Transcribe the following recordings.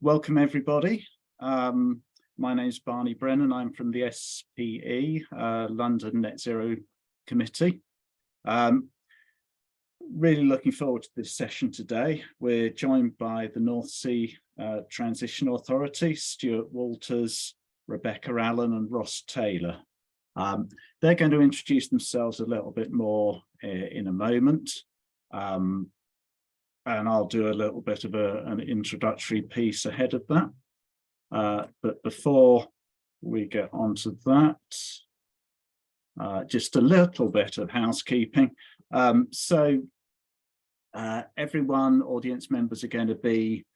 Welcome everybody. My name is Barney Brennan. I'm from the SPE, London Net Zero Committee. Really looking forward to this session today. We're joined by the North Sea Transition Authority, Stuart Walters, Rebecca Allan and Ross Taylor. They're going to introduce themselves a little bit more in a moment. And I'll do a little bit of an introductory piece ahead of that. But before we get onto that, just a little bit of housekeeping. Everyone, audience members are going to be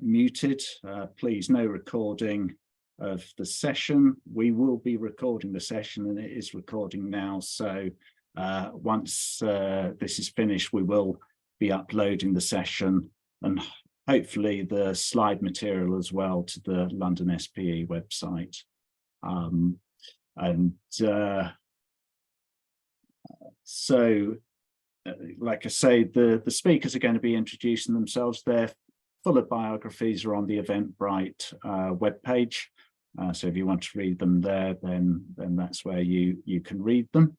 muted. Please, no recording of the session. We will be recording the session and it is recording now. So once this is finished, we will be uploading the session and hopefully the slide material as well to the London SPE website. Like I say, the speakers are going to be introducing themselves. Their fuller biographies are on the Eventbrite webpage. So if you want to read them there, then that's where you can read them.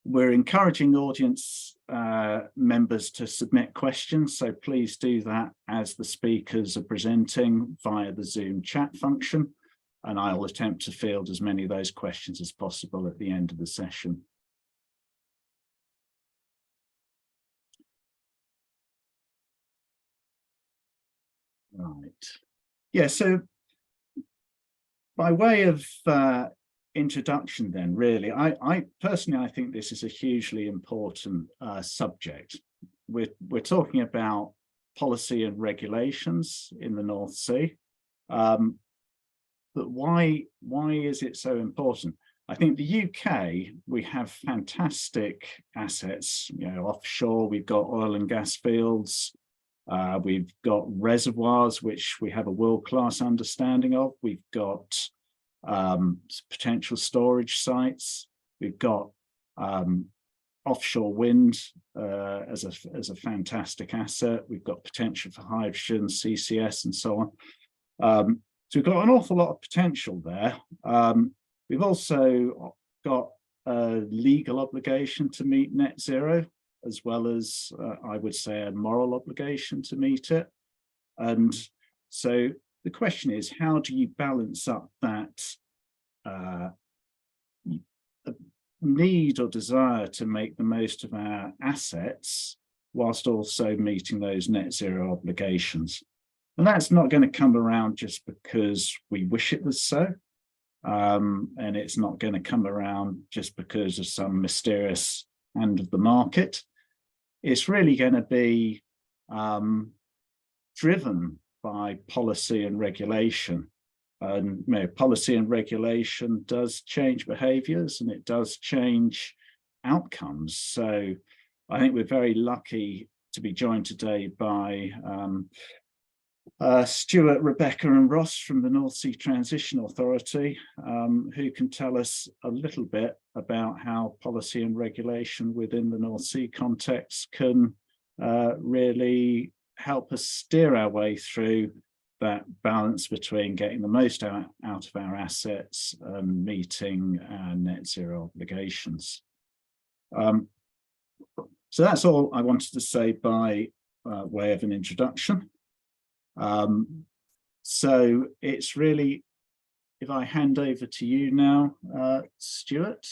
We're encouraging audience members to submit questions, so please do that as the speakers are presenting via the Zoom chat function, and I'll attempt to field as many of those questions as possible at the end of the session. Right. Yeah, so by way of introduction then, really, I personally think this is a hugely important subject. We're talking about policy and regulations in the North Sea, but why is it so important? I think the UK, we have fantastic assets, you know, offshore. We've got oil and gas fields, we've got reservoirs which we have a world-class understanding of. We've got potential storage sites. We've got offshore wind as a fantastic asset. We've got potential for hydrogen, CCS, and so on. So we've got an awful lot of potential there. We've also got a legal obligation to meet net zero, as well as I would say a moral obligation to meet it. And so the question is, how do you balance up that need or desire to make the most of our assets whilst also meeting those net zero obligations? And that's not going to come around just because we wish it was so. And it's not going to come around just because of some mysterious hand of the market. It's really going to be driven by policy and regulation. And you know, policy and regulation does change behaviours and it does change outcomes. So I think we're very lucky to be joined today by Stuart, Rebecca and Ross from the North Sea Transition Authority, who can tell us a little bit about how policy and regulation within the North Sea context can really help us steer our way through that balance between getting the most out of our assets and meeting our net zero obligations. So that's all I wanted to say by way of an introduction. So it's really, if I hand over to you now, Stuart,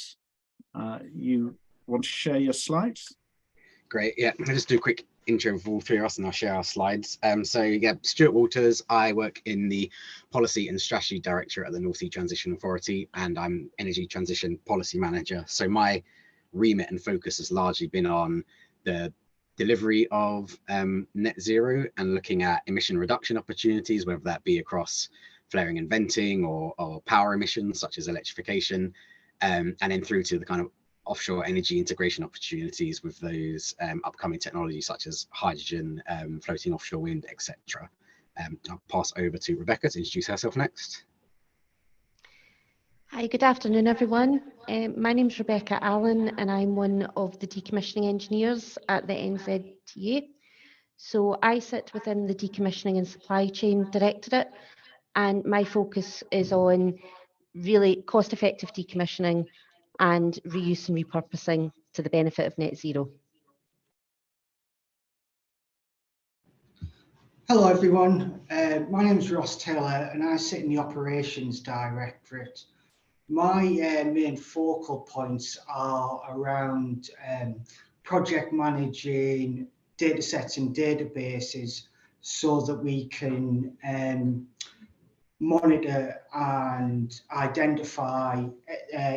you want to share your slides? Great, yeah, I'll just do a quick intro for all three of us and I'll share our slides. So yeah, Stuart Walters, I work in the Policy and Strategy Director at the North Sea Transition Authority and I'm Energy Transition Policy Manager. So my remit and focus has largely been on the delivery of net zero and looking at emission reduction opportunities, whether that be across flaring and venting or power emissions such as electrification, and then through to the kind of offshore energy integration opportunities with those upcoming technologies such as hydrogen, floating offshore wind, etc. I'll pass over to Rebecca to introduce herself next. Hi, good afternoon, everyone. My name's Rebecca Allan, and I'm one of the decommissioning engineers at the NZTA. So I sit within the Decommissioning and Supply Chain Directorate, and my focus is on really cost-effective decommissioning and reuse and repurposing to the benefit of net zero. Hello everyone, my name is Ross Taylor and I sit in the Operations Directorate. My main focal points are around project managing data sets and databases so that we can monitor and identify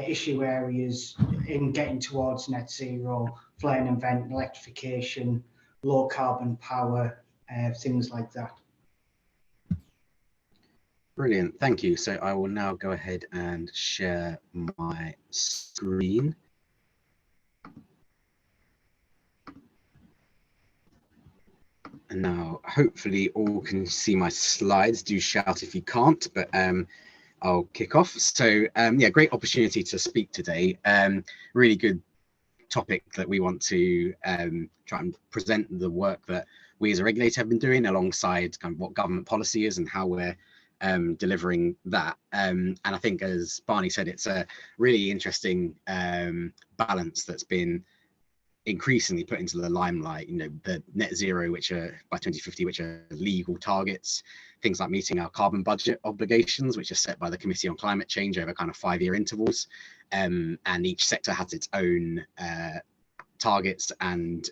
issue areas in getting towards net zero, flaring and vent, electrification, low carbon power, things like that. Brilliant, thank you. So I will now go ahead and share my screen. And now hopefully all can see my slides. Do shout if you can't, but I'll kick off. So yeah, great opportunity to speak today. Really good topic that we want to try and present the work that we as a regulator have been doing alongside kind of what government policy is and how we're delivering that. And I think, as Barney said, it's a really interesting balance that's been increasingly put into the limelight. You know, the net zero, which are by 2050, which are legal targets, things like meeting our carbon budget obligations, which are set by the Committee on Climate Change over kind of 5-year intervals, and each sector has its own targets and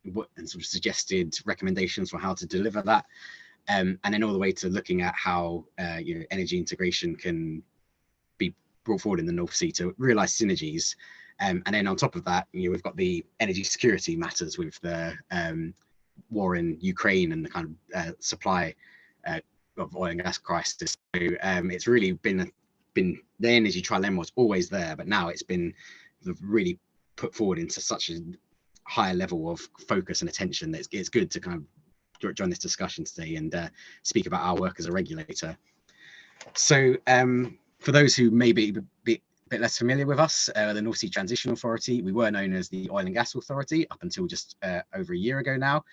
sort of suggested recommendations for how to deliver that, and then all the way to looking at how you know, energy integration can be brought forward in the North Sea to realise synergies. And then on top of that, you know, we've got the energy security matters with the war in Ukraine and the kind of supply of oil and gas crisis. So it's really been the energy trilemma was always there, but now it's been really put forward into such a higher level of focus and attention that it's good to kind of join this discussion today and speak about our work as a regulator. So for those who may be a bit less familiar with us, the North Sea Transition Authority, we were known as the Oil and Gas Authority up until just over a year ago now.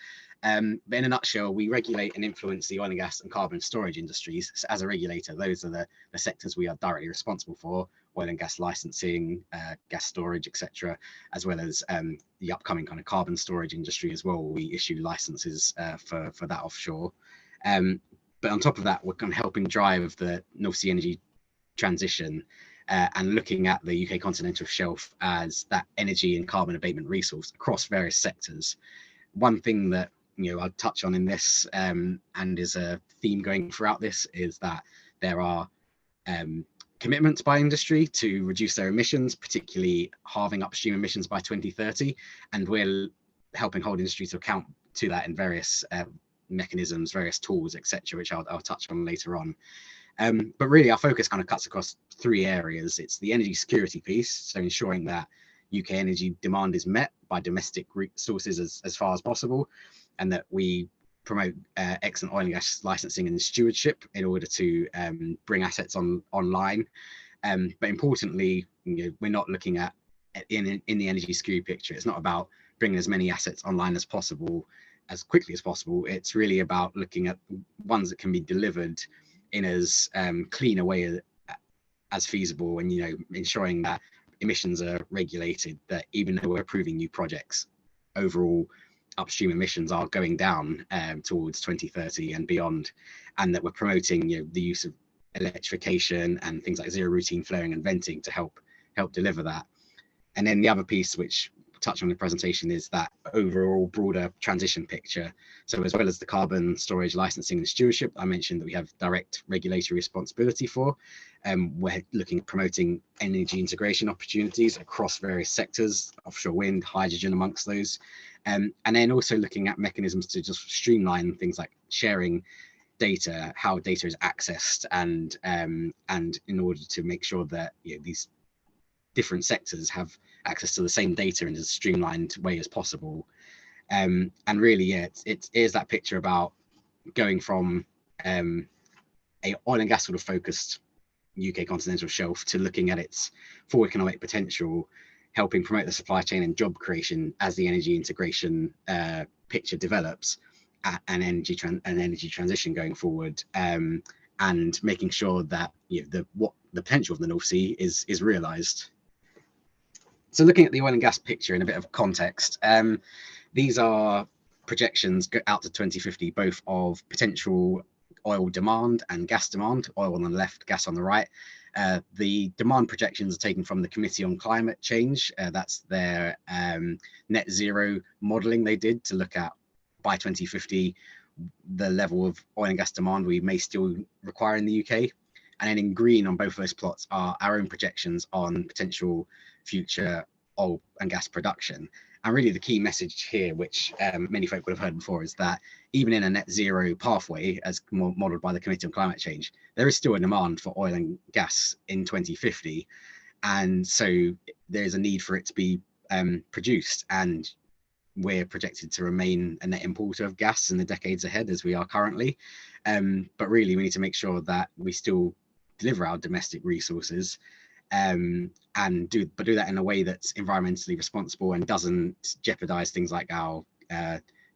But in a nutshell, we regulate and influence the oil and gas and carbon storage industries. So as a regulator, those are the sectors we are directly responsible for: oil and gas licensing, gas storage, etc., as well as the upcoming kind of carbon storage industry as well. We issue licenses for that offshore. But on top of that, we're kind of helping drive the North Sea energy transition and looking at the UK continental shelf as that energy and carbon abatement resource across various sectors. One thing that, you know, I'll touch on in this and is a theme going throughout this is that there are commitments by industry to reduce their emissions, particularly halving upstream emissions by 2030, and we're helping hold industry to account to that in various mechanisms, various tools, etc., which I'll touch on later on. But really our focus kind of cuts across 3 areas. It's the energy security piece, so ensuring that UK energy demand is met by domestic sources as far as possible, and that we promote excellent oil and gas licensing and stewardship in order to bring assets online. But importantly, you know, we're not looking at in the energy security picture. It's not about bringing as many assets online as possible, as quickly as possible. It's really about looking at ones that can be delivered in as clean a way as feasible, and, you know, ensuring that emissions are regulated, that even though we're approving new projects, overall upstream emissions are going down towards 2030 and beyond, and that we're promoting, you know, the use of electrification and things like zero routine flaring and venting to help deliver that. And then the other piece, which we'll touch on in the presentation, is that overall broader transition picture. So as well as the carbon storage licensing and stewardship I mentioned that we have direct regulatory responsibility for, we're looking at promoting energy integration opportunities across various sectors, offshore wind, hydrogen amongst those, and then also looking at mechanisms to just streamline things like sharing data, how data is accessed, and in order to make sure that, you know, these different sectors have access to the same data in as streamlined way as possible. And really, yeah, it is that picture about going from a oil and gas sort of focused UK continental shelf to looking at its full economic potential, helping promote the supply chain and job creation as the energy integration picture develops, an energy transition going forward, and making sure that the potential of the North Sea is realised. So looking at the oil and gas picture in a bit of context, these are projections out to 2050, both of potential oil demand and gas demand, oil on the left, gas on the right. The demand projections are taken from the Committee on Climate Change. That's their net zero modelling they did to look at, by 2050, the level of oil and gas demand we may still require in the UK. And then in green on both of those plots are our own projections on potential future oil and gas production. And really the key message here, which many folk would have heard before, is that even in a net zero pathway, as modelled by the Committee on Climate Change, there is still a demand for oil and gas in 2050. And so there's a need for it to be produced. And we're projected to remain a net importer of gas in the decades ahead, as we are currently. But really, we need to make sure that we still deliver our domestic resources, and do that in a way that's environmentally responsible and doesn't jeopardize things like our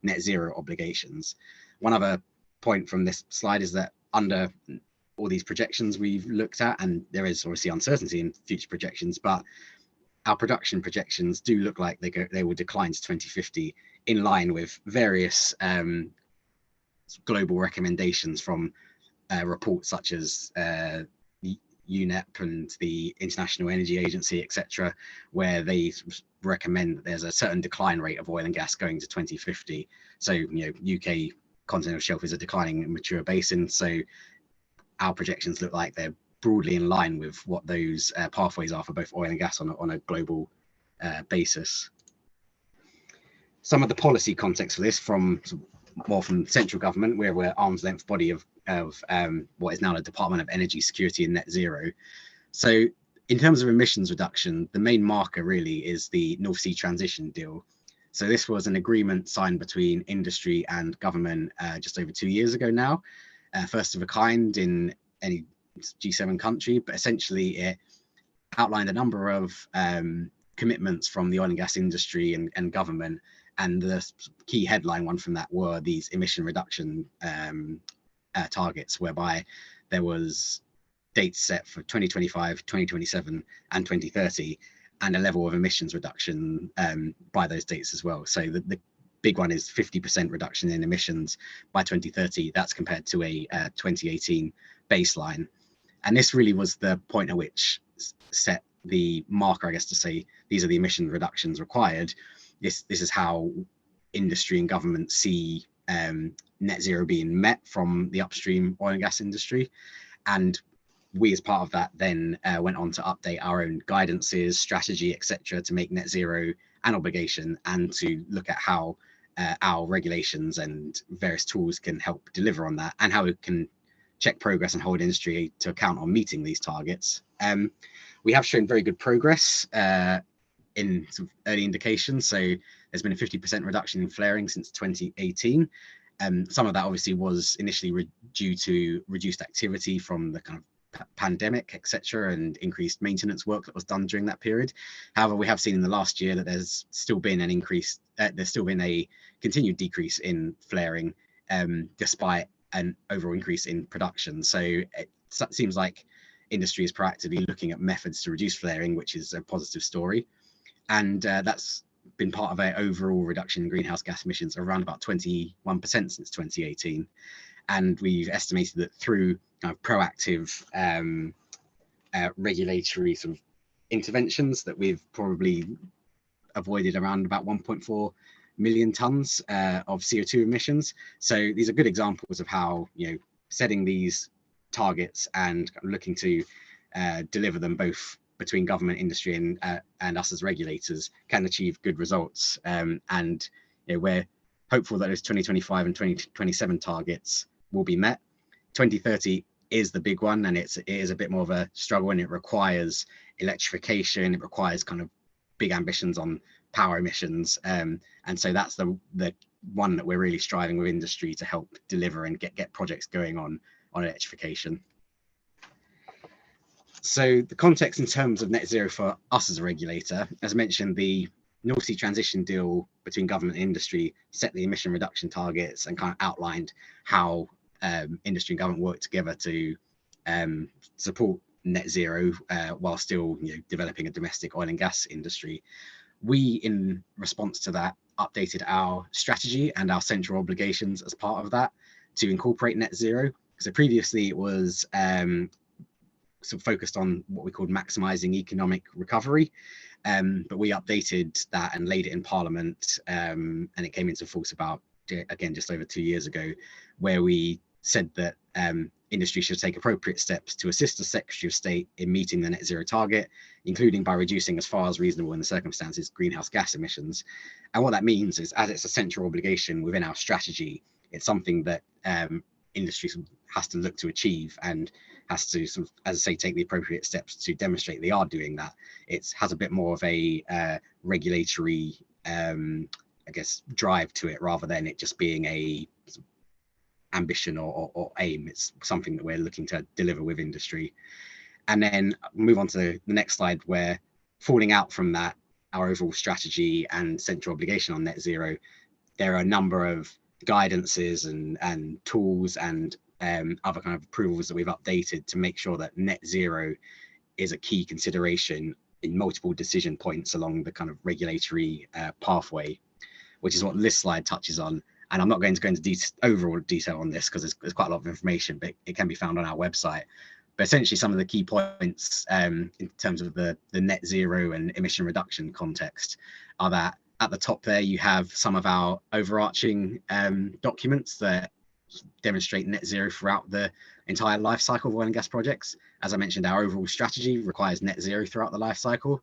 net zero obligations. One other point from this slide is that under all these projections we've looked at, and there is obviously uncertainty in future projections, but our production projections do look like they will decline to 2050 in line with various global recommendations from reports such as UNEP and the International Energy Agency, etc., where they recommend that there's a certain decline rate of oil and gas going to 2050. So, UK continental shelf is a declining and mature basin. So our projections look like they're broadly in line with what those pathways are for both oil and gas on a global basis. Some of the policy context for this more from central government, where we're arm's length body of what is now the Department of Energy Security and Net Zero. So in terms of emissions reduction, the main marker really is the North Sea Transition Deal. So this was an agreement signed between industry and government just over 2 years ago now, first of a kind in any G7 country, but essentially it outlined a number of commitments from the oil and gas industry and government. And the key headline one from that were these emission reduction targets, whereby there was dates set for 2025, 2027 and 2030, and a level of emissions reduction by those dates as well. So the big one is 50% reduction in emissions by 2030. That's compared to a 2018 baseline. And this really was the point at which set the marker, I guess, to say these are the emission reductions required. This is how industry and government see net zero being met from the upstream oil and gas industry. And we, as part of that, then went on to update our own guidances, strategy, etc., to make net zero an obligation, and to look at how our regulations and various tools can help deliver on that, and how we can check progress and hold industry to account on meeting these targets. We have shown very good progress in some early indications. So there's been a 50% reduction in flaring since 2018. Some of that obviously was initially due to reduced activity from the kind of pandemic, etc., and increased maintenance work that was done during that period. However, we have seen in the last year that there's still been an increase, there's still been a continued decrease in flaring, despite an overall increase in production. So it seems like industry is proactively looking at methods to reduce flaring, which is a positive story. And that's been part of our overall reduction in greenhouse gas emissions around about 21% since 2018. And we've estimated that through kind of proactive regulatory sort of interventions that we've probably avoided around about 1.4 million tons of CO2 emissions. So these are good examples of how, setting these targets and looking to deliver them both between government, industry and us as regulators can achieve good results. And we're hopeful that those 2025 and 2027 targets will be met. 2030 is the big one, and it is a bit more of a struggle, and it requires electrification. It requires kind of big ambitions on power emissions. And so that's the one that we're really striving with industry to help deliver and get projects going on electrification. So the context in terms of net zero for us as a regulator, as mentioned, the North Sea transition deal between government and industry set the emission reduction targets and kind of outlined how industry and government work together to support net zero while still developing a domestic oil and gas industry. We, in response to that, updated our strategy and our central obligations as part of that to incorporate net zero. So previously it was sort of focused on what we called maximising economic recovery, but we updated that and laid it in Parliament, and it came into force about, again, just over 2 years ago, where we said that industry should take appropriate steps to assist the Secretary of State in meeting the net zero target, including by reducing as far as reasonable in the circumstances greenhouse gas emissions. And what that means is, as it's a central obligation within our strategy, it's something that industry has to look to achieve and has to, sort of, as I say, take the appropriate steps to demonstrate they are doing that. It has a bit more of a regulatory, I guess, drive to it, rather than it just being a ambition or aim. It's something that we're looking to deliver with industry. And then move on to the next slide, where falling out from that, our overall strategy and central obligation on net zero, there are a number of guidances and tools and other kind of approvals that we've updated to make sure that net zero is a key consideration in multiple decision points along the kind of regulatory pathway, which is what this slide touches on. And I'm not going to go into overall detail on this because there's quite a lot of information, but it can be found on our website. But essentially, some of the key points in terms of the net zero and emission reduction context are that at the top there, you have some of our overarching documents that demonstrate net zero throughout the entire life cycle of oil and gas projects. As I mentioned, our overall strategy requires net zero throughout the life cycle.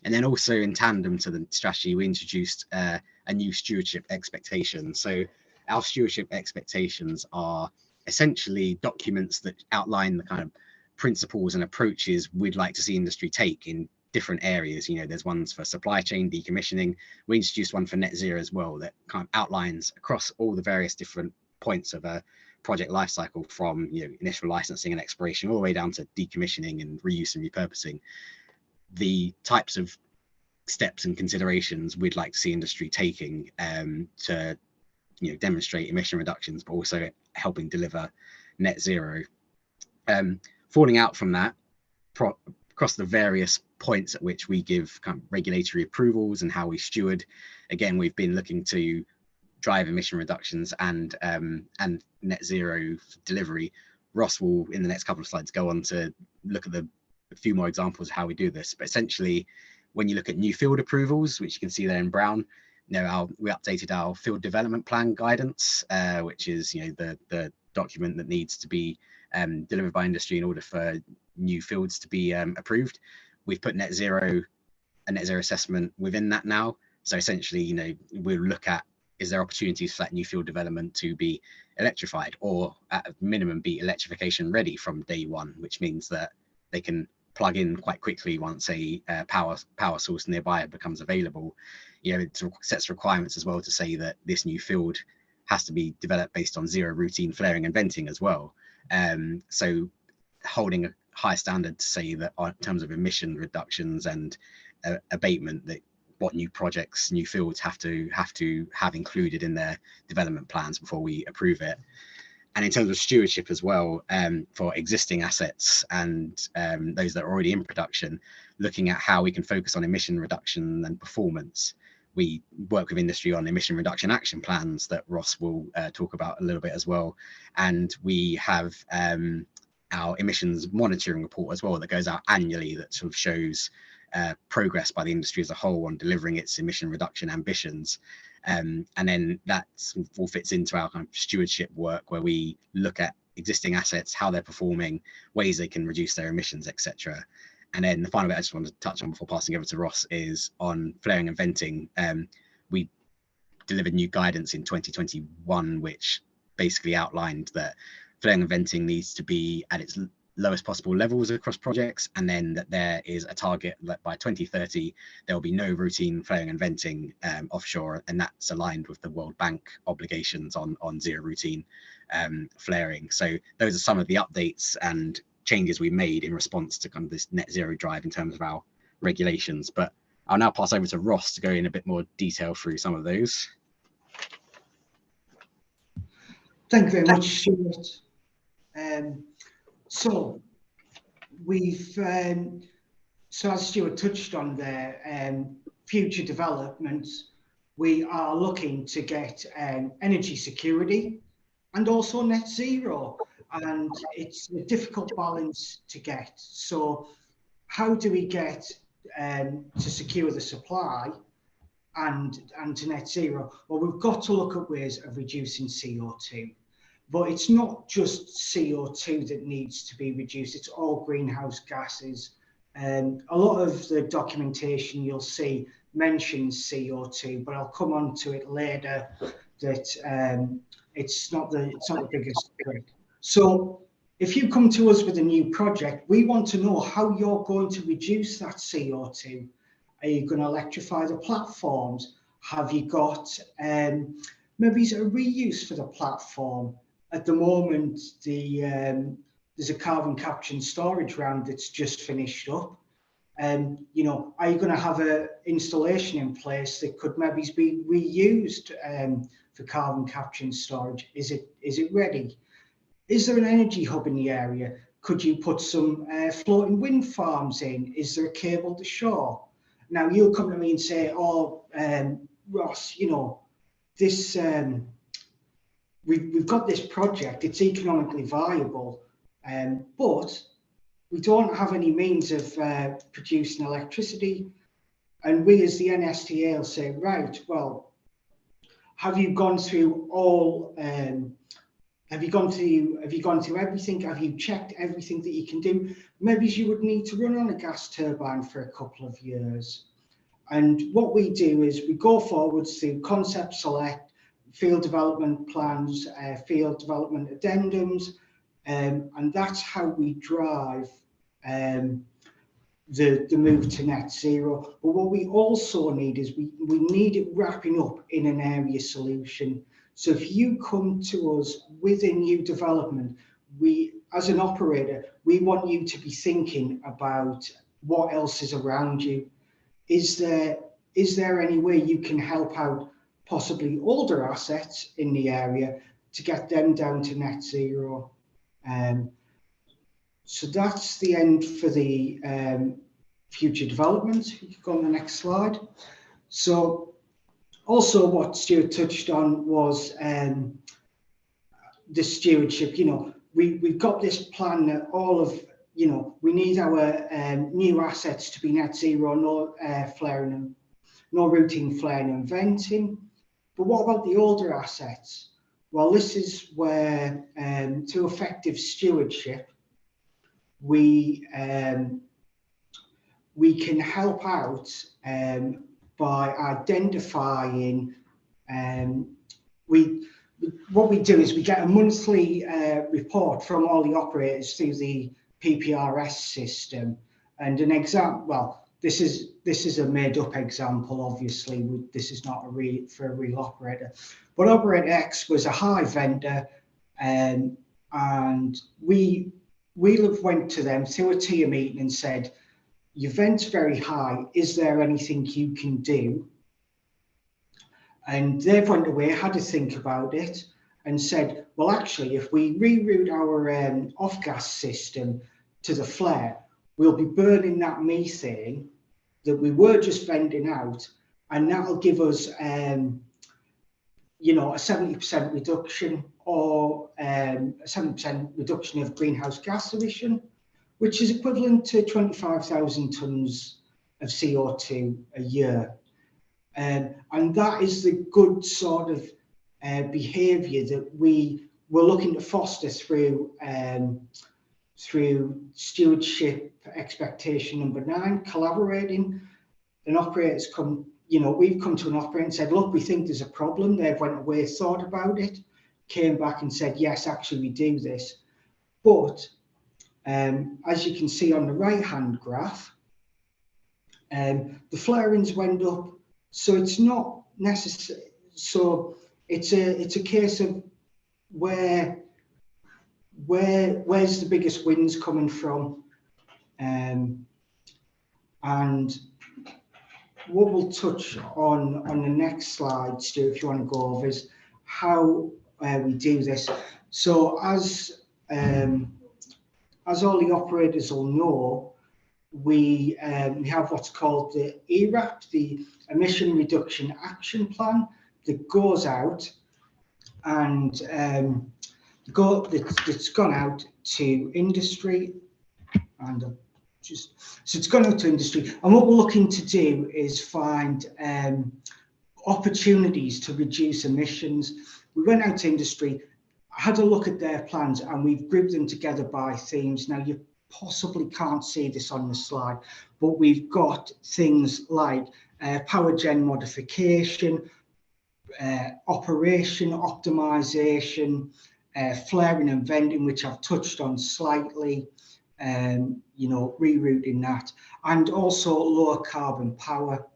And then also in tandem to the strategy, we introduced a new stewardship expectation. So our stewardship expectations are essentially documents that outline the kind of principles and approaches we'd like to see industry take in different areas. There's ones for supply chain, decommissioning. We introduced one for net zero as well that kind of outlines across all the various different points of a project lifecycle, from initial licensing and exploration all the way down to decommissioning and reuse and repurposing, the types of steps and considerations we'd like to see industry taking to demonstrate emission reductions, but also helping deliver net zero. Falling out from that, across the various points at which we give kind of regulatory approvals and how we steward, again, we've been looking to drive emission reductions and net zero delivery. Ross will, in the next couple of slides, go on to look at a few more examples of how we do this. But essentially, when you look at new field approvals, which you can see there in brown, we updated our field development plan guidance, which is the document that needs to be delivered by industry in order for new fields to be approved. We've put a net zero assessment within that now. So essentially, we'll look at, is there opportunities for that new field development to be electrified, or at a minimum be electrification ready from day one, which means that they can plug in quite quickly once a power source nearby becomes available. It sets requirements as well to say that this new field has to be developed based on zero routine flaring and venting as well. So holding a high standard to say that in terms of emission reductions and abatement, that what new projects, new fields have to have included in their development plans before we approve it. And in terms of stewardship as well, for existing assets and those that are already in production, looking at how we can focus on emission reduction and performance. We work with industry on emission reduction action plans that Ross will talk about a little bit as well. And we have our emissions monitoring report as well that goes out annually, that sort of shows progress by the industry as a whole on delivering its emission reduction ambitions. And then that all fits into our kind of stewardship work, where we look at existing assets, how they're performing, ways they can reduce their emissions, etc. And then the final bit I just wanted to touch on before passing over to Ross is on flaring and venting. We delivered new guidance in 2021, which basically outlined that flaring and venting needs to be at its lowest possible levels across projects, and then that there is a target that by 2030 there will be no routine flaring and venting offshore, and that's aligned with the World Bank obligations on zero routine flaring. So those are some of the updates and changes we made in response to kind of this net zero drive in terms of our regulations. But I'll now pass over to Ross to go in a bit more detail through some of those. Thank you very much, Stuart. So we've, so as Stuart touched on there, future developments, we are looking to get energy security and also net zero, and it's a difficult balance to get. So how do we get to secure the supply and to net zero? Well, we've got to look at ways of reducing CO2. But it's not just CO2 that needs to be reduced, it's all greenhouse gases. A lot of the documentation you'll see mentions CO2, but I'll come on to it later that it's not the biggest threat. So if you come to us with a new project, we want to know how you're going to reduce that CO2. Are you going to electrify the platforms? Have you got maybe a reuse for the platform? At the moment, there's a carbon capture and storage round that's just finished up. You know, are you going to have an installation in place that could maybe be reused for carbon capture and storage? Is it ready? Is there an energy hub in the area? Could you put some floating wind farms in? Is there a cable to shore? Now you'll come to me and say, "Oh, Ross, you know, this we've got this project. It's economically viable, but we don't have any means of producing electricity." And we, as the NSTA, will say, "Right, well, have you gone through all? Have you gone through everything? Have you checked everything that you can do? Maybe you would need to run on a gas turbine for a couple of years." And what we do is we go forwards through concept select, field development plans, field development addendums, and that's how we drive the move to net zero. But what we also need is we need it wrapping up in an area solution. So if you come to us with a new development, we, as an operator, we want you to be thinking about what else is around you. Is there any way you can help out possibly older assets in the area to get them down to net zero? So that's the end for the future development. You can go on the next slide. So also what Stuart touched on was the stewardship. You know, we've got this plan that all of, you know, we need our new assets to be net zero, no flaring, no routing, flaring and venting. But what about the older assets? Well, this is where, through effective stewardship, we can help out by identifying. What we do is we get a monthly report from all the operators through the PPRS system, and an example. Well, this is a made-up example. Obviously, this is not for a real operator. But operator X was a high vendor, and we went to them through a tier meeting and said, "Your vent's very high. Is there anything you can do?" And they went away, had to think about it, and said, "Well, actually, if we reroute our off-gas system to the flare, we'll be burning that methane that we were just venting out, and that'll give us, you know, a 70% reduction or a 70% reduction of greenhouse gas emission, which is equivalent to 25,000 tonnes of CO2 a year." And that is the good sort of behaviour that we were looking to foster through stewardship expectation number 9, collaborating. And operators come, you know, we've come to an operator and said, "Look, we think there's a problem." They've went away, thought about it, came back and said, "Yes, actually we do this." But as you can see on the right hand graph, the flarings went up. So it's not necessary. So it's a case of where's the biggest winds coming from, and what we'll touch on the next slide, Stu, if you want to go over, is how we do this. So as all the operators will know, we have what's called the ERAP, the Emission Reduction Action Plan, that goes out and it's gone out to industry, and so it's gone out to industry. And what we're looking to do is find opportunities to reduce emissions. We went out to industry, had a look at their plans, and we've grouped them together by themes. Now, you possibly can't see this on the slide, but we've got things like power gen modification, operation optimization, flaring and venting, which I've touched on slightly, you know, rerouting that, and also lower carbon power.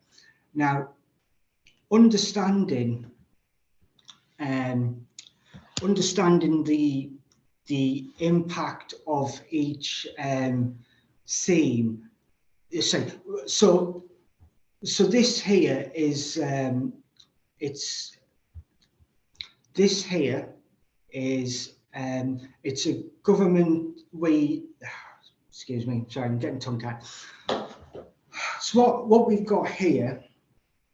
Now, understanding the impact of each theme. So this here is it's a government, excuse me, sorry, I'm getting tongue tied. So what we've got here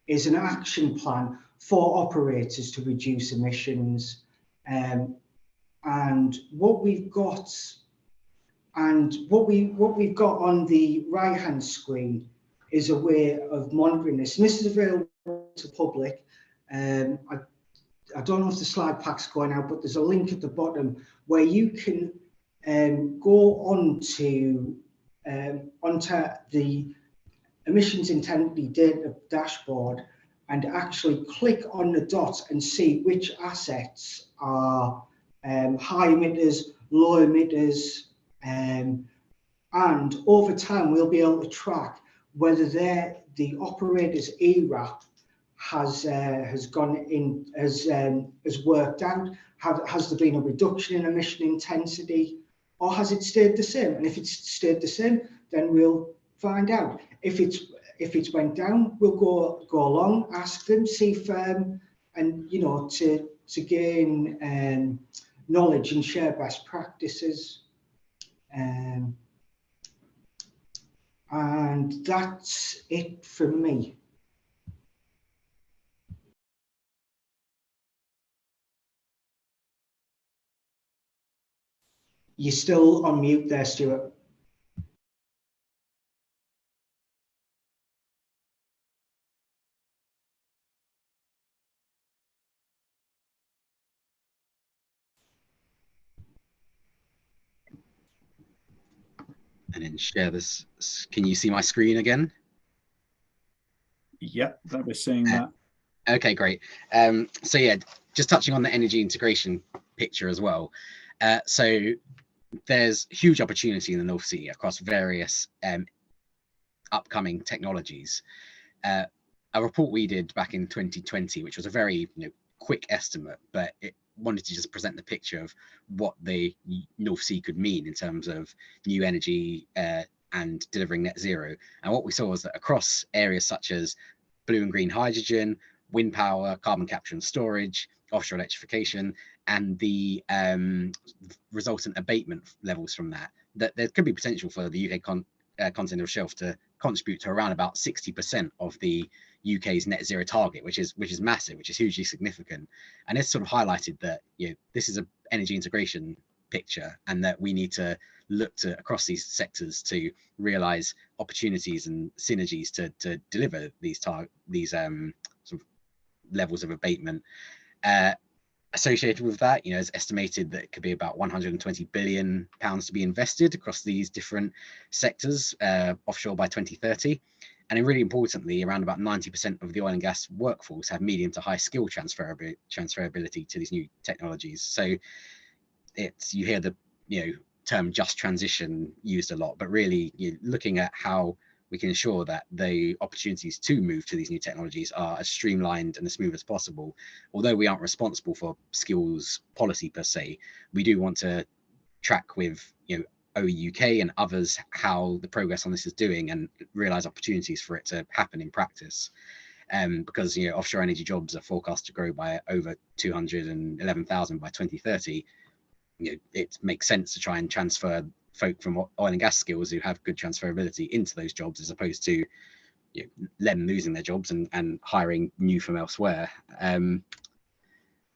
is an action plan for operators to reduce emissions, and what we've got on the right hand screen is a way of monitoring this, and this is available to the public. I don't know if the slide pack's going out, but there's a link at the bottom where you can go onto the emissions intensity data dashboard and actually click on the dots and see which assets are high emitters, low emitters, and over time we'll be able to track whether the operator's ERAP has worked out. Has there been a reduction in emission intensity, or has it stayed the same? And if it's stayed the same, then we'll find out. If it's went down, we'll go along, ask them, see if and you know, to gain knowledge and share best practices. And that's it from me. You're still on mute there, Stuart. And then share this. Can you see my screen again? Yep, that we're seeing that. Okay, great. So yeah, just touching on the energy integration picture as well. So there's huge opportunity in the North Sea across various upcoming technologies. A report we did back in 2020, which was a very quick estimate, but it wanted to just present the picture of what the North Sea could mean in terms of new energy and delivering net zero. And what we saw was that across areas such as blue and green hydrogen, wind power, carbon capture and storage, offshore electrification, and the resultant abatement levels from that there could be potential for the UK continental shelf to contribute to around about 60% of the UK's net zero target, which is massive, which is hugely significant. And it's sort of highlighted that this is an energy integration picture, and that we need to look to across these sectors to realize opportunities and synergies to deliver these sort of levels of abatement. Associated with that, it's estimated that it could be about 120 billion pounds to be invested across these different sectors offshore by 2030. And really importantly, around about 90% of the oil and gas workforce have medium to high skill transferability to these new technologies. So you hear the term just transition used a lot, but really looking at how we can ensure that the opportunities to move to these new technologies are as streamlined and as smooth as possible. Although we aren't responsible for skills policy per se, we do want to track with OEUK and others how the progress on this is doing, and realise opportunities for it to happen in practice. Because offshore energy jobs are forecast to grow by over 211,000 by 2030. It makes sense to try and transfer folk from oil and gas skills who have good transferability into those jobs, as opposed to them losing their jobs and hiring new from elsewhere.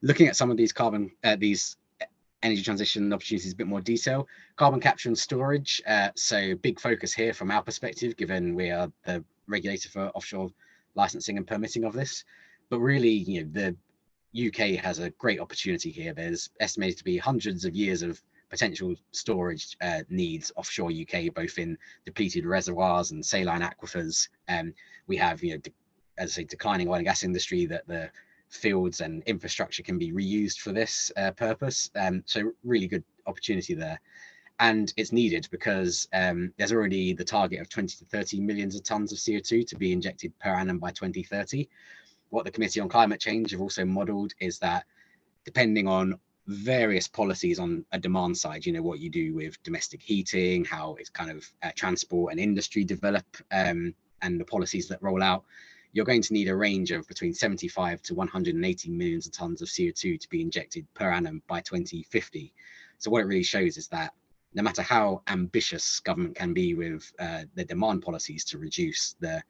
Looking at some of these these energy transition opportunities in a bit more detail, carbon capture and storage. So big focus here from our perspective, given we are the regulator for offshore licensing and permitting of this. But really, the UK has a great opportunity here. There's estimated to be hundreds of years of potential storage needs offshore UK, both in depleted reservoirs and saline aquifers. We have, as I say, declining oil and gas industry that the fields and infrastructure can be reused for this purpose. So really good opportunity there. And it's needed because there's already the target of 20 to 30 millions of tons of CO2 to be injected per annum by 2030. What the Committee on Climate Change have also modelled is that depending on various policies on a demand side, what you do with domestic heating, how it's kind of transport and industry develop, and the policies that roll out, you're going to need a range of between 75 to 180 millions of tons of CO2 to be injected per annum by 2050. So what it really shows is that no matter how ambitious government can be with their demand policies to reduce the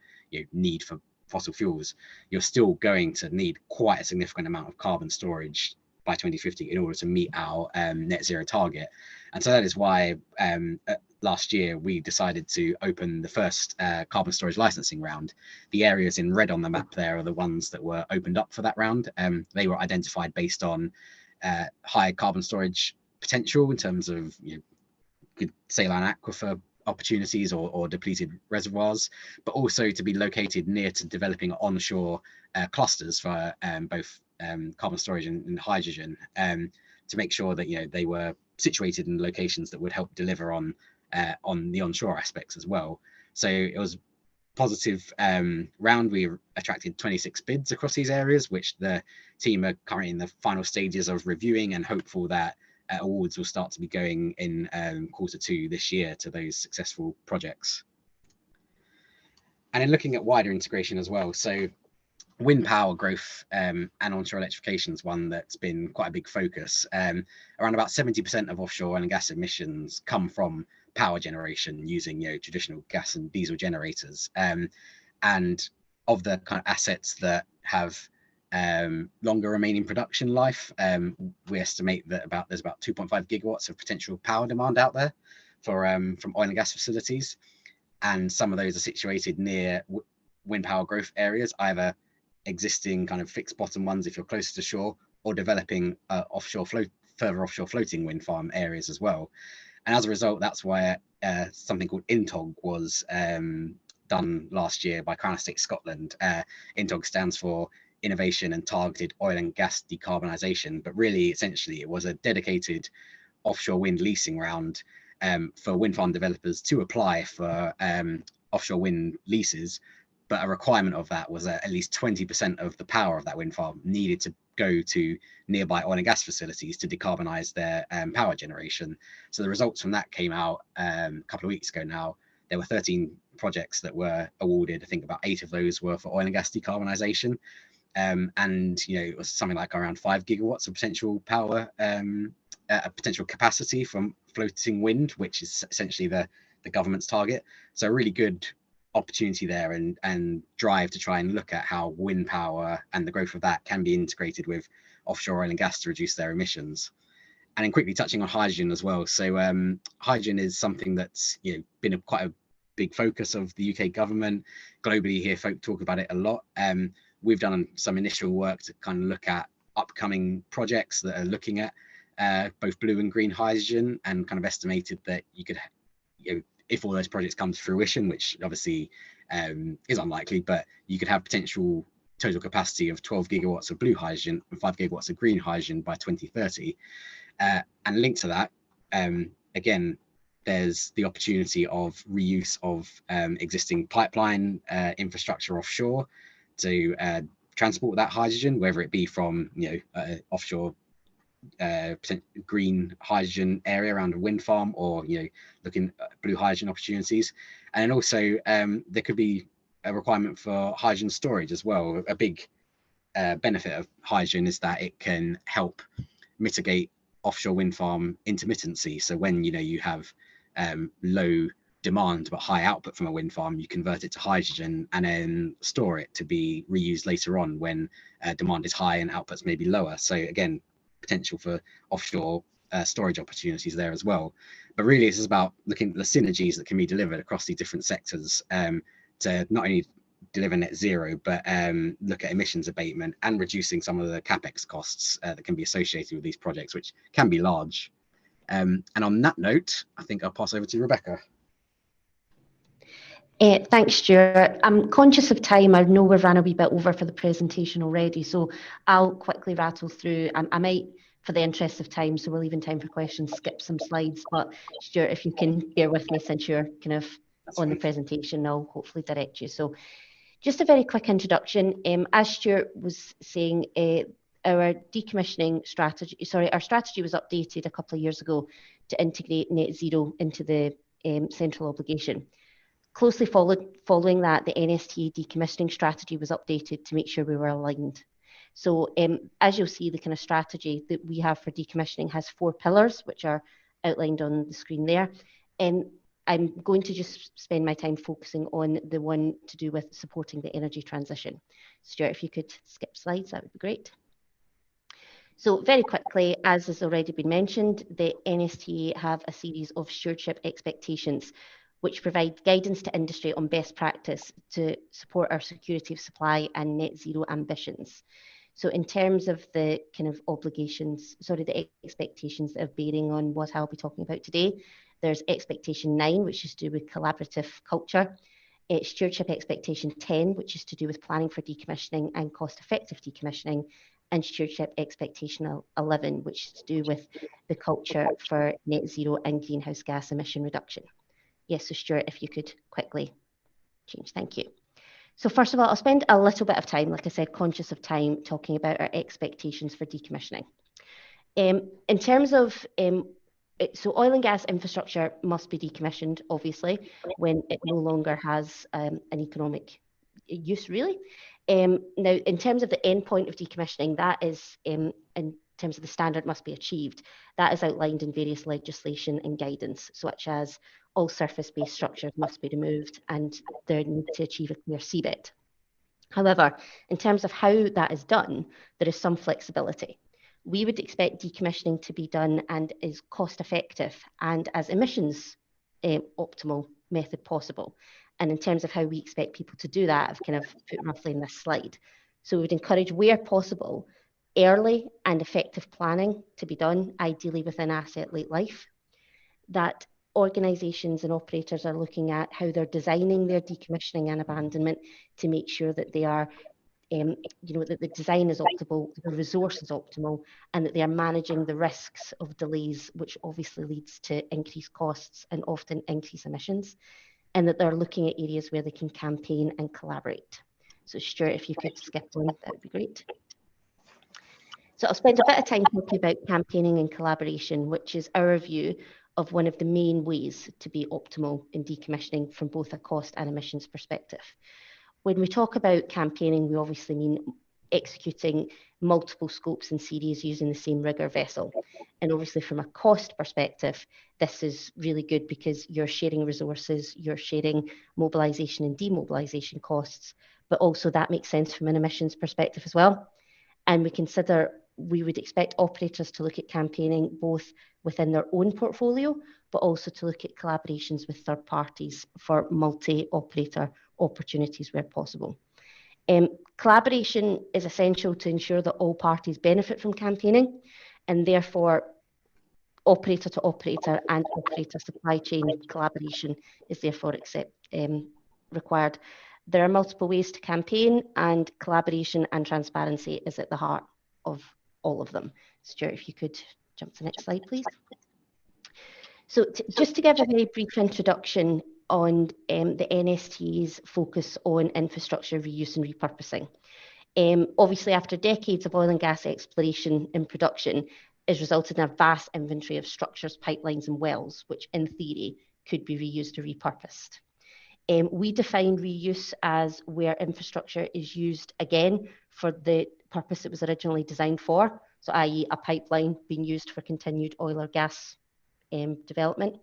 need for fossil fuels, you're still going to need quite a significant amount of carbon storage by 2050 in order to meet our net zero target. And so that is why last year we decided to open the first carbon storage licensing round. The areas in red on the map there are the ones that were opened up for that round. They were identified based on high carbon storage potential in terms of good saline aquifer opportunities or depleted reservoirs, but also to be located near to developing onshore clusters for both carbon storage and hydrogen, to make sure that they were situated in locations that would help deliver on the onshore aspects as well. So it was a positive round. We attracted 26 bids across these areas, which the team are currently in the final stages of reviewing, and hopeful that awards will start to be going in Q2 this year to those successful projects. And in looking at wider integration as well, so wind power growth and onshore electrification is one that's been quite a big focus. Around about 70% of offshore oil and gas emissions come from power generation using traditional gas and diesel generators. And of the kind of assets that have longer remaining production life, we estimate that there's about 2.5 gigawatts of potential power demand out there for from oil and gas facilities, and some of those are situated near wind power growth areas, either existing kind of fixed bottom ones if you're closer to shore, or developing further offshore floating wind farm areas as well. And as a result, that's why something called INTOG was done last year by Crown Estate Scotland. INTOG stands for Innovation and Targeted Oil and Gas Decarbonisation, but really, essentially, it was a dedicated offshore wind leasing round for wind farm developers to apply for offshore wind leases. But a requirement of that was that at least 20% of the power of that wind farm needed to go to nearby oil and gas facilities to decarbonise their power generation. So the results from that came out a couple of weeks ago now. There were 13 projects that were awarded. I think about 8 of those were for oil and gas decarbonisation. And it was something like around 5 gigawatts of potential power, potential capacity from floating wind, which is essentially the government's target. So a really good opportunity there, and drive to try and look at how wind power and the growth of that can be integrated with offshore oil and gas to reduce their emissions. And then quickly touching on hydrogen as well. So hydrogen is something that's been quite a big focus of the UK government. Globally, here folk talk about it a lot. We've done some initial work to kind of look at upcoming projects that are looking at both blue and green hydrogen, and kind of estimated that you could, if all those projects come to fruition, which obviously is unlikely, but you could have potential total capacity of 12 gigawatts of blue hydrogen and 5 gigawatts of green hydrogen by 2030. And linked to that, again, there's the opportunity of reuse of existing pipeline infrastructure offshore to transport that hydrogen, whether it be from offshore green hydrogen area around a wind farm, or looking at blue hydrogen opportunities. And then also there could be a requirement for hydrogen storage as well. A big benefit of hydrogen is that it can help mitigate offshore wind farm intermittency. So when you have low demand but high output from a wind farm, you convert it to hydrogen and then store it to be reused later on when demand is high and outputs may be lower. So again, potential for offshore storage opportunities there as well. But really, this is about looking at the synergies that can be delivered across these different sectors to not only deliver net zero, but look at emissions abatement and reducing some of the capex costs that can be associated with these projects, which can be large. And on that note, I think I'll pass over to Rebecca. Thanks, Stuart. I'm conscious of time. I know we've ran a wee bit over for the presentation already, so I'll quickly rattle through. I might, for the interest of time, so we're leaving time for questions, skip some slides. But Stuart, if you can bear with me since you're kind of on the presentation, I'll hopefully direct you. So just a very quick introduction. As Stuart was saying, our decommissioning strategy, our strategy was updated a couple of years ago to integrate net zero into the central obligation. Closely following that, the NSTA decommissioning strategy was updated to make sure we were aligned. So as you'll see, the kind of strategy that we have for decommissioning has 4 pillars, which are outlined on the screen there. I'm going to just spend my time focusing on the one to do with supporting the energy transition. Stuart, if you could skip slides, that would be great. So very quickly, as has already been mentioned, the NSTA have a series of stewardship expectations which provide guidance to industry on best practice to support our security of supply and net zero ambitions. So in terms of the kind of obligations, the expectations that have bearing on what I'll be talking about today, there's expectation 9, which is to do with collaborative culture, stewardship expectation 10, which is to do with planning for decommissioning and cost-effective decommissioning, and stewardship expectation 11, which is to do with the culture for net zero and greenhouse gas emission reduction. Yes, so Stuart, if you could quickly change, thank you. So first of all, I'll spend a little bit of time, like I said, conscious of time, talking about our expectations for decommissioning. In terms of, so oil and gas infrastructure must be decommissioned, obviously, when it no longer has an economic use, really. Now, in terms of the end point of decommissioning, that is, in terms of the standard must be achieved, that is outlined in various legislation and guidance, such as all surface-based structures must be removed and they need to achieve a clear seabed. However, in terms of how that is done, there is some flexibility. We would expect decommissioning to be done and is cost-effective and as emissions optimal method possible. And in terms of how we expect people to do that, I've kind of put roughly in this slide. So we would encourage, where possible, early and effective planning to be done, ideally within asset late life. That organisations and operators are looking at how they're designing their decommissioning and abandonment to make sure that they are, that the design is optimal, the resource is optimal, and that they are managing the risks of delays, which obviously leads to increased costs and often increased emissions, and that they're looking at areas where they can campaign and collaborate. So Stuart, if you could skip on, that would be great. So I'll spend a bit of time talking about campaigning and collaboration, which is our view of one of the main ways to be optimal in decommissioning from both a cost and emissions perspective. When we talk about campaigning, we obviously mean executing multiple scopes and series using the same rigger vessel. And obviously from a cost perspective, this is really good because you're sharing resources, you're sharing mobilisation and demobilisation costs, but also that makes sense from an emissions perspective as well. And we would expect operators to look at campaigning both within their own portfolio, but also to look at collaborations with third parties for multi-operator opportunities where possible. Collaboration is essential to ensure that all parties benefit from campaigning, and therefore operator to operator and operator supply chain collaboration is therefore required. There are multiple ways to campaign, and collaboration and transparency is at the heart of all of them. Stuart, if you could jump to the next slide, please. So just to give a very brief introduction on the NSTA's focus on infrastructure reuse and repurposing. Obviously, after decades of oil and gas exploration and production, has resulted in a vast inventory of structures, pipelines and wells, which in theory could be reused or repurposed. We define reuse as where infrastructure is used again for the purpose it was originally designed for, so i.e. a pipeline being used for continued oil or gas development.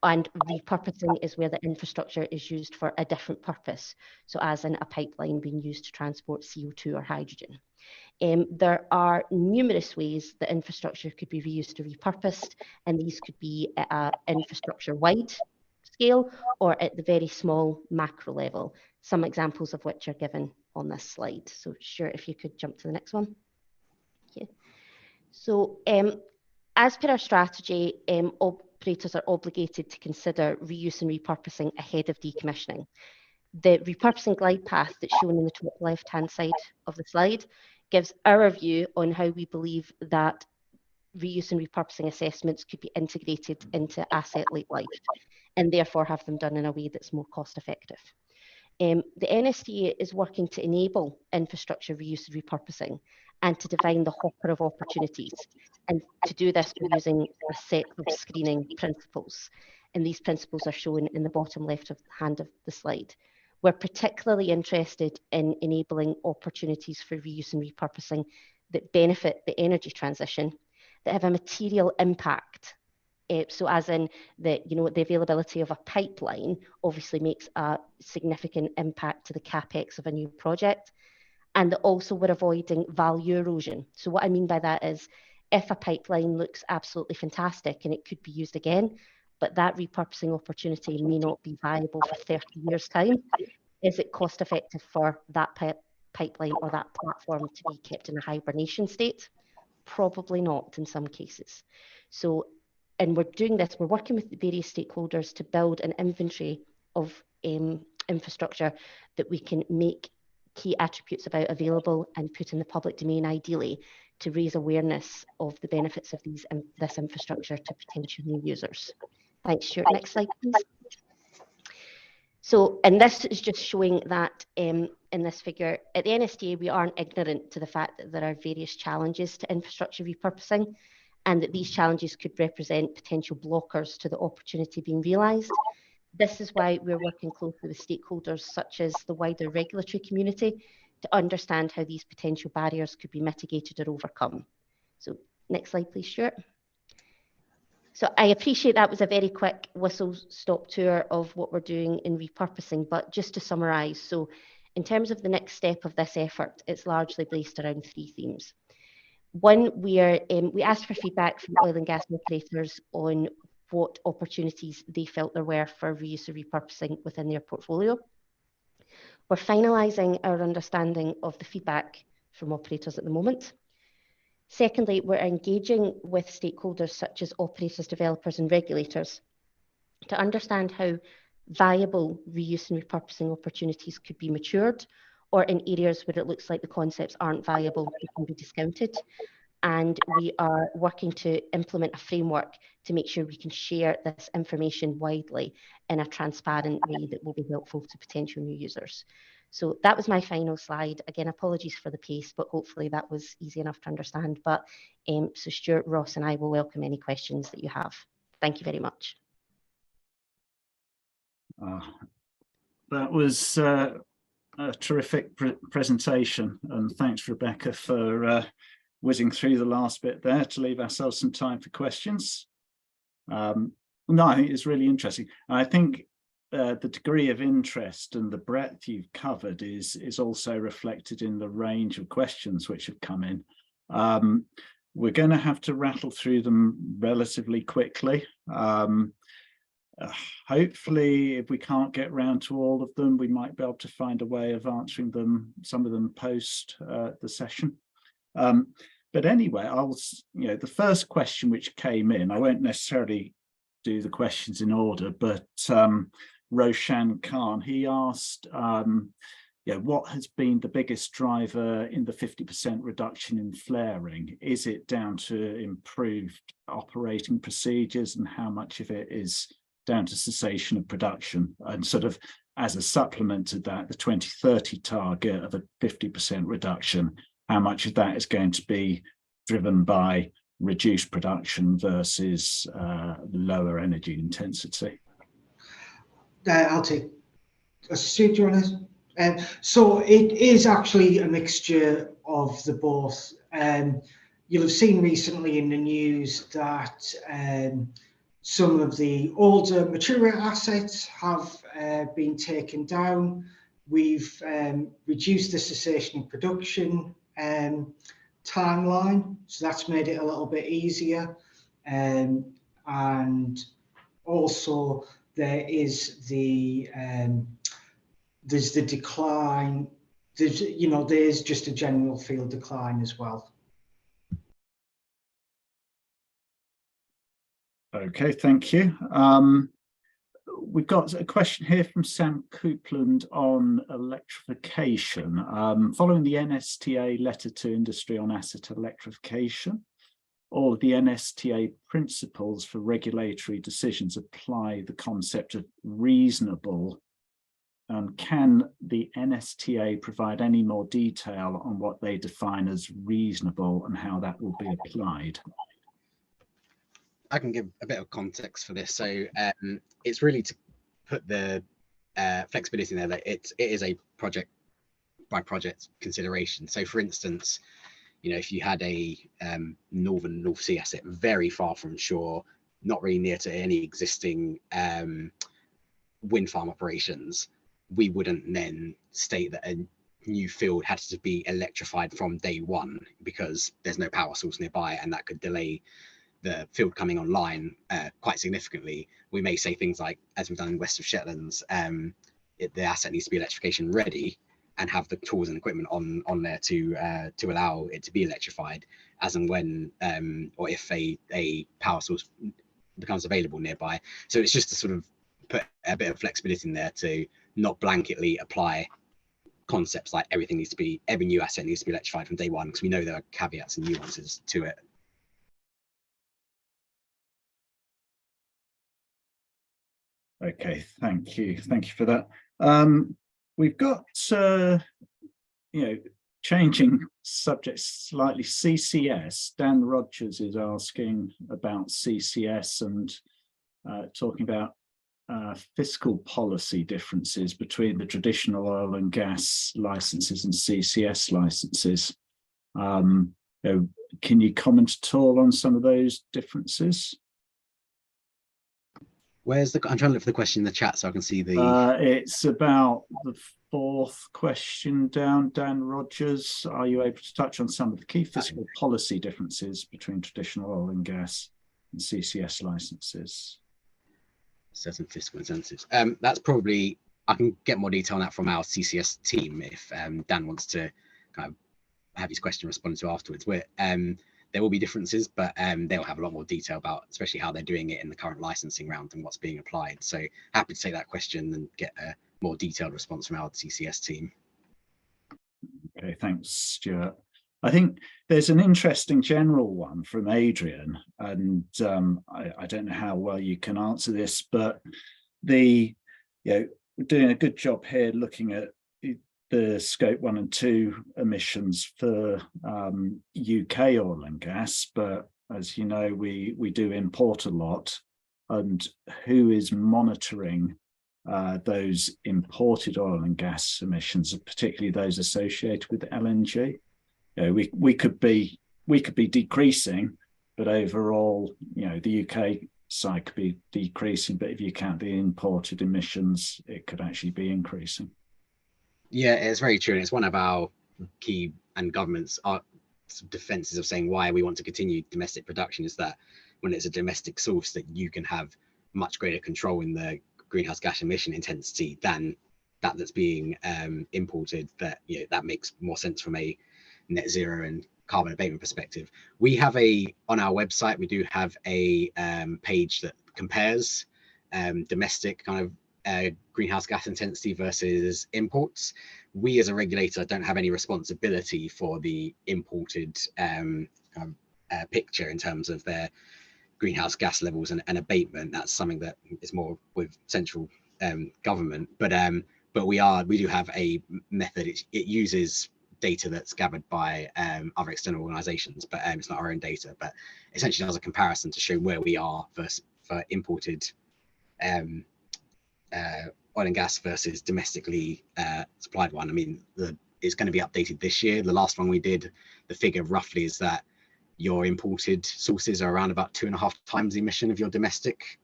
And repurposing is where the infrastructure is used for a different purpose, so as in a pipeline being used to transport CO2 or hydrogen. There are numerous ways that infrastructure could be reused or repurposed, and these could be at an infrastructure-wide scale or at the very small macro level, some examples of which are given on this slide. So Stuart, if you could jump to the next one. Okay. So as per our strategy, operators are obligated to consider reuse and repurposing ahead of decommissioning. The repurposing glide path that's shown in the top left-hand side of the slide gives our view on how we believe that reuse and repurposing assessments could be integrated into asset late life, and therefore have them done in a way that's more cost effective. The NSTA is working to enable infrastructure reuse and repurposing and to define the hopper of opportunities. And to do this, we're using a set of screening principles. And these principles are shown in the bottom left hand of the slide. We're particularly interested in enabling opportunities for reuse and repurposing that benefit the energy transition, that have a material impact. So as in the availability of a pipeline obviously makes a significant impact to the capex of a new project, and that also we're avoiding value erosion. So what I mean by that is, if a pipeline looks absolutely fantastic and it could be used again, but that repurposing opportunity may not be viable for 30 years' time, is it cost effective for that pipeline or that platform to be kept in a hibernation state? Probably not in some cases. So, and we're doing this, we're working with the various stakeholders to build an inventory of infrastructure that we can make key attributes about available and put in the public domain, ideally, to raise awareness of the benefits of this infrastructure to potential new users. Thanks, Stuart. Next slide, please. So, and this is just showing that in this figure, at the NSTA, we aren't ignorant to the fact that there are various challenges to infrastructure repurposing, and that these challenges could represent potential blockers to the opportunity being realised. This is why we're working closely with stakeholders such as the wider regulatory community to understand how these potential barriers could be mitigated or overcome. So next slide, please, Stuart. So I appreciate that was a very quick whistle-stop tour of what we're doing in repurposing, but just to summarise, so in terms of the next step of this effort, it's largely based around three themes. One, we asked for feedback from oil and gas operators on what opportunities they felt there were for reuse or repurposing within their portfolio. We're finalising our understanding of the feedback from operators at the moment. Secondly, we're engaging with stakeholders such as operators, developers and regulators to understand how viable reuse and repurposing opportunities could be matured, or in areas where it looks like the concepts aren't viable, they can be discounted. And we are working to implement a framework to make sure we can share this information widely in a transparent way that will be helpful to potential new users. So that was my final slide. Again, apologies for the pace, but hopefully that was easy enough to understand. But so Stuart, Ross and I will welcome any questions that you have. Thank you very much. That was a terrific presentation, and thanks, Rebecca, for whizzing through the last bit there to leave ourselves some time for questions. No, I think it's really interesting. I think the degree of interest and the breadth you've covered is also reflected in the range of questions which have come in. We're going to have to rattle through them relatively quickly. Hopefully, if we can't get round to all of them, we might be able to find a way of answering them, some of them post the session. But anyway, the first question which came in, I won't necessarily do the questions in order, but Roshan Khan, he asked, what has been the biggest driver in the 50% reduction in flaring? Is it down to improved operating procedures, and how much of it is down to cessation of production? And sort of as a supplement to that, the 2030 target of a 50% reduction, how much of that is going to be driven by reduced production versus lower energy intensity? I'll take Stu, do you want to? So it is actually a mixture of the both. You'll have seen recently in the news that some of the older, mature assets have been taken down. We've reduced the cessation in production timeline, so that's made it a little bit easier. And also there is the there's the decline. There's just a general field decline as well. Okay, thank you. We've got a question here from Sam Coupland on electrification. Following the NSTA letter to industry on asset electrification, all of the NSTA principles for regulatory decisions apply the concept of reasonable. Can the NSTA provide any more detail on what they define as reasonable and how that will be applied? I can give a bit of context for this. So it's really to put the flexibility in there that it is a project by project consideration. So for instance, if you had a northern North Sea asset very far from shore, not really near to any existing wind farm operations, we wouldn't then state that a new field had to be electrified from day one because there's no power source nearby, and that could delay the field coming online quite significantly. We may say things like, as we've done in West of Shetlands, the asset needs to be electrification ready and have the tools and equipment on there to allow it to be electrified as and when or if a power source becomes available nearby. So it's just to sort of put a bit of flexibility in there to not blanketly apply concepts like every new asset needs to be electrified from day one, because we know there are caveats and nuances to it. Okay, thank you for that. We've got changing subjects slightly. CCS, Dan Rogers is asking about CCS and talking about fiscal policy differences between the traditional oil and gas licenses and CCS licenses. Can you comment at all on some of those differences? I'm trying to look for the question in the chat so I can see the... It's about the fourth question down, Dan Rogers. Are you able to touch on some of the key fiscal policy differences between traditional oil and gas and CCS licenses? Certain fiscal incentives. That's probably, I can get more detail on that from our CCS team if Dan wants to kind of have his question responded to afterwards. There will be differences, but they'll have a lot more detail about especially how they're doing it in the current licensing round and what's being applied. So happy to take that question and get a more detailed response from our CCS team. Okay, thanks, Stuart. I think there's an interesting general one from Adrian, and I don't know how well you can answer this, but we're doing a good job here looking at the scope 1 and 2 emissions for UK oil and gas, but as you know, we do import a lot, and who is monitoring those imported oil and gas emissions, particularly those associated with LNG? We could be decreasing, but overall, the UK side could be decreasing, but if you count the imported emissions, it could actually be increasing. Yeah, it's very true. And it's one of our key and government's defenses of saying why we want to continue domestic production is that when it's a domestic source, that you can have much greater control in the greenhouse gas emission intensity than that's being imported. That makes more sense from a net zero and carbon abatement perspective. We have on our website, we do have a page that compares domestic kind of greenhouse gas intensity versus imports. We as a regulator don't have any responsibility for the imported picture in terms of their greenhouse gas levels and abatement. That's something that is more with central government, but we do have a method. It uses data that's gathered by other external organizations, but it's not our own data, but essentially does a comparison to show where we are versus for imported oil and gas versus domestically supplied one. I mean, it's going to be updated this year. The last one we did, the figure roughly is that your imported sources are around about 2.5 times the emission of your domestic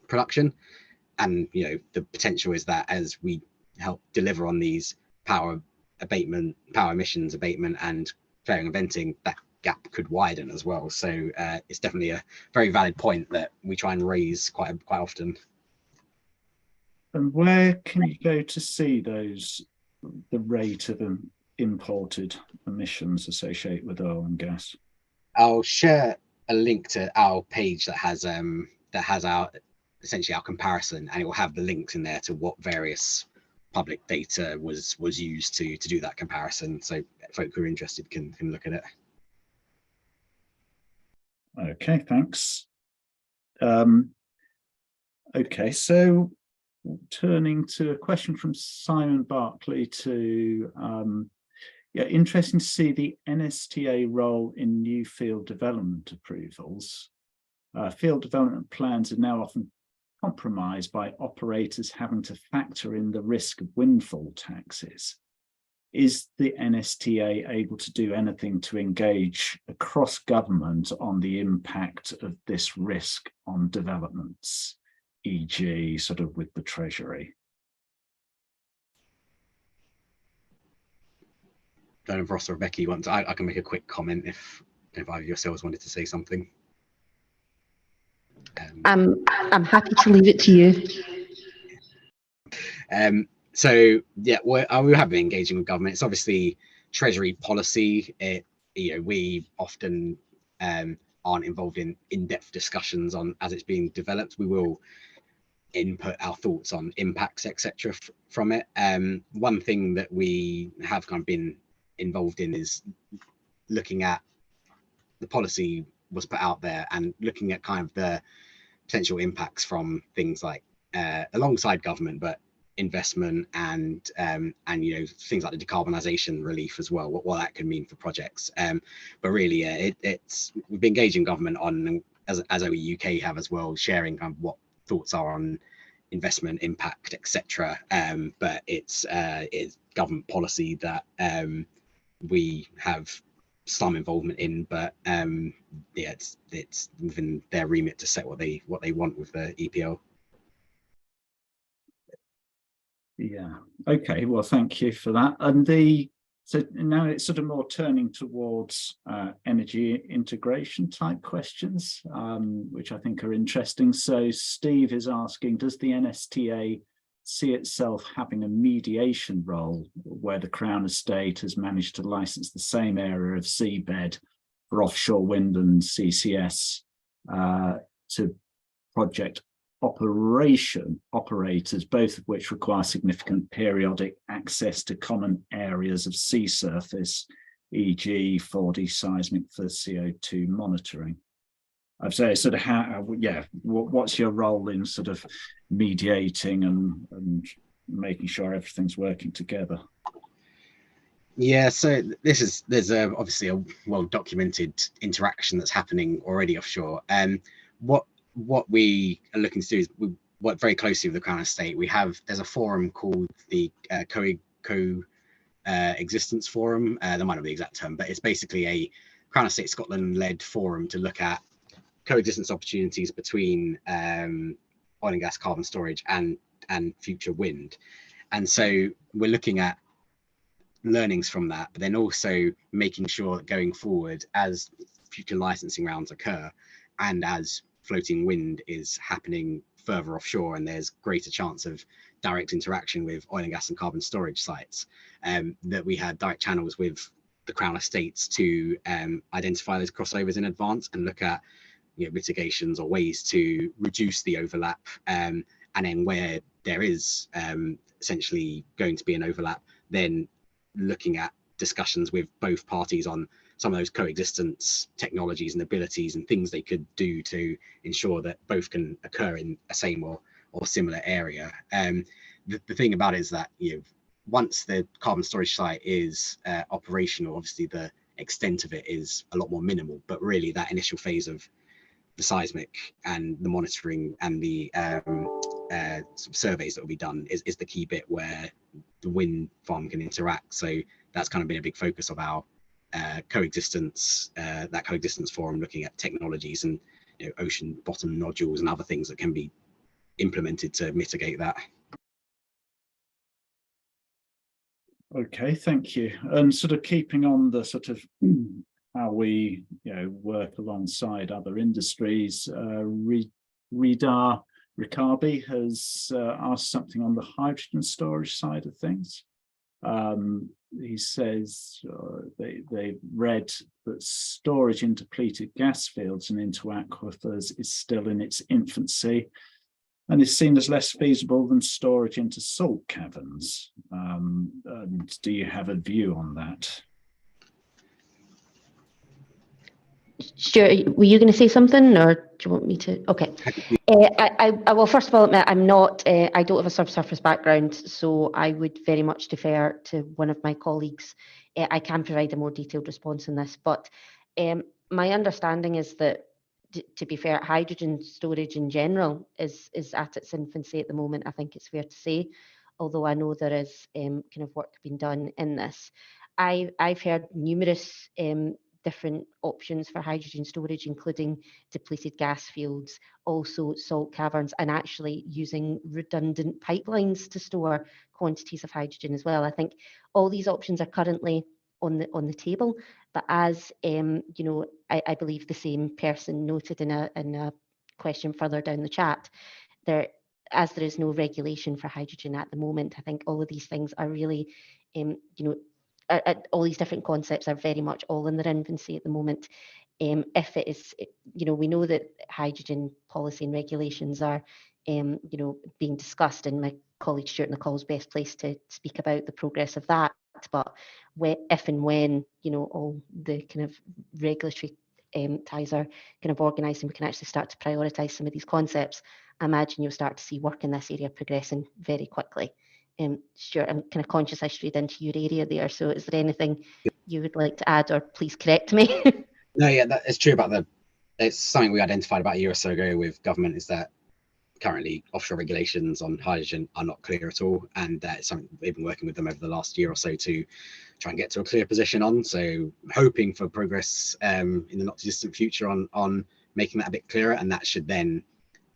production. And the potential is that as we help deliver on these power emissions abatement and flaring and venting, that gap could widen as well. So it's definitely a very valid point that we try and raise quite often. And where can you go to see the rate of imported emissions associated with oil and gas? I'll share a link to our page that has our essentially our comparison, and it will have the links in there to what various public data was used to do that comparison. So folk who are interested can look at it. Okay, thanks. Okay, so turning to a question from Simon Barclay to interesting to see the NSTA role in new field development approvals. Field development plans are now often compromised by operators having to factor in the risk of windfall taxes. Is the NSTA able to do anything to engage across government on the impact of this risk on developments, e.g. sort of with the Treasury? I don't know if Ross or Becky wants. I can make a quick comment if either of yourselves wanted to say something. I'm happy to leave it to you. So yeah, we have been engaging with government. It's obviously Treasury policy. We often aren't involved in in-depth discussions on as it's being developed. We will input our thoughts on impacts, etc. from it. One thing that we have kind of been involved in is looking at the policy was put out there and looking at kind of the potential impacts from things like alongside government, but investment and things like the decarbonisation relief as well, what that can mean for projects. But really, we've been engaging government on, as OE UK have as well, sharing kind of what thoughts are on investment impact, etc. But it's government policy that we have some involvement in, but it's within their remit to set what they want with the EPL. Yeah. Okay. Well, thank you for that. And so now it's sort of more turning towards energy integration type questions, which I think are interesting. So Steve is asking, does the NSTA see itself having a mediation role where the Crown Estate has managed to license the same area of seabed for offshore wind and CCS to project operators, both of which require significant periodic access to common areas of sea surface, e.g. 4D seismic for CO2 monitoring? I'd say sort of what's your role in sort of mediating and making sure everything's working together? Yeah, so there's obviously a well-documented interaction that's happening already offshore. What we are looking to do is we work very closely with the Crown Estate. There's a forum called the Coexistence Forum. There might not be the exact term, but it's basically a Crown Estate Scotland-led forum to look at coexistence opportunities between oil and gas carbon storage and future wind. And so we're looking at learnings from that, but then also making sure that going forward, as future licensing rounds occur and as floating wind is happening further offshore and there's greater chance of direct interaction with oil and gas and carbon storage sites, that we had direct channels with the Crown Estates to identify those crossovers in advance and look at mitigations or ways to reduce the overlap, and then where there is essentially going to be an overlap, then looking at discussions with both parties on some of those coexistence technologies and abilities and things they could do to ensure that both can occur in a same or similar area. The thing about it is that once the carbon storage site is operational, obviously the extent of it is a lot more minimal, but really that initial phase of the seismic and the monitoring and the sort of surveys that will be done is the key bit where the wind farm can interact. So that's kind of been a big focus of our coexistence, that coexistence forum, looking at technologies and ocean bottom nodules and other things that can be implemented to mitigate that. Okay, thank you. And sort of keeping on the sort of how we work alongside other industries, Ridar Rikabi has asked something on the hydrogen storage side of things. He says they read that storage in depleted gas fields and into aquifers is still in its infancy and is seen as less feasible than storage into salt caverns. And do you have a view on that? Stuart, were you going to say something, or do you want me to? Okay. I will first of all admit I don't have a subsurface background, so I would very much defer to one of my colleagues. I can provide a more detailed response on this, but my understanding is that, to be fair, hydrogen storage in general is at its infancy at the moment. I think it's fair to say, although I know there is kind of work being done in this. I've heard numerous different options for hydrogen storage, including depleted gas fields, also salt caverns, and actually using redundant pipelines to store quantities of hydrogen as well. I think all these options are currently on the table, but as I believe the same person noted in a question further down the chat, as there is no regulation for hydrogen at the moment, I think all of these things are really all these different concepts are very much all in their infancy at the moment. If it is, we know that hydrogen policy and regulations are, being discussed, and my colleague Stuart Nicol is best placed to speak about the progress of that. But if and when, all the kind of regulatory ties are kind of organised and we can actually start to prioritise some of these concepts, I imagine you'll start to see work in this area progressing very quickly. Stuart, I'm kind of conscious I strayed into your area there, so is there anything you would like to add, or please correct me? No, yeah, that is true about it's something we identified about a year or so ago with government, is that currently offshore regulations on hydrogen are not clear at all, and that's something we've been working with them over the last year or so to try and get to a clear position on. So hoping for progress in the not too distant future on making that a bit clearer, and that should then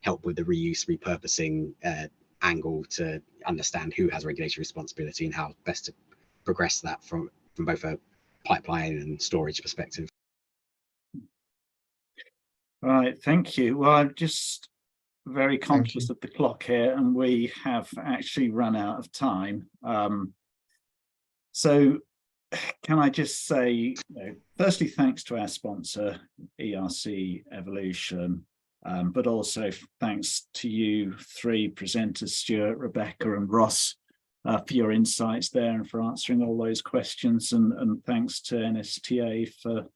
help with the reuse, repurposing angle to understand who has regulatory responsibility and how best to progress that from both a pipeline and storage perspective. All right, thank you. Well, I'm just very conscious of the clock here, and we have actually run out of time. So can I just say, firstly, thanks to our sponsor, ERC Evolution, but also thanks to you three presenters, Stuart, Rebecca and Ross, for your insights there and for answering all those questions, and thanks to NSTA for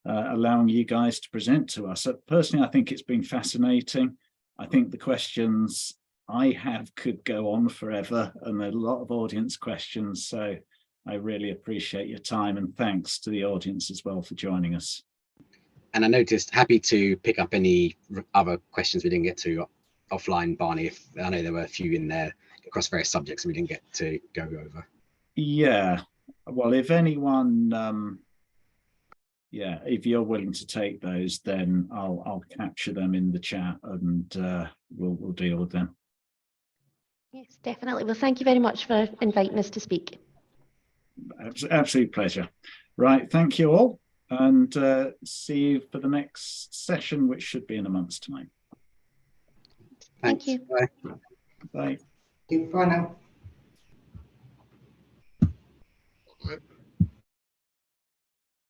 allowing you guys to present to us. Personally, I think it's been fascinating. I think the questions I have could go on forever, and there are a lot of audience questions, so I really appreciate your time, and thanks to the audience as well for joining us. And I noticed, happy to pick up any other questions we didn't get to offline, Barney, if I know there were a few in there across various subjects we didn't get to go over. Yeah, well, if anyone if you're willing to take those, then I'll capture them in the chat, and we'll deal with them. Yes, definitely. Well, thank you very much for inviting us to speak. Absolute pleasure. Right, thank you all, and see you for the next session, which should be in a month's time. Thank you. Bye. Bye. Bye now.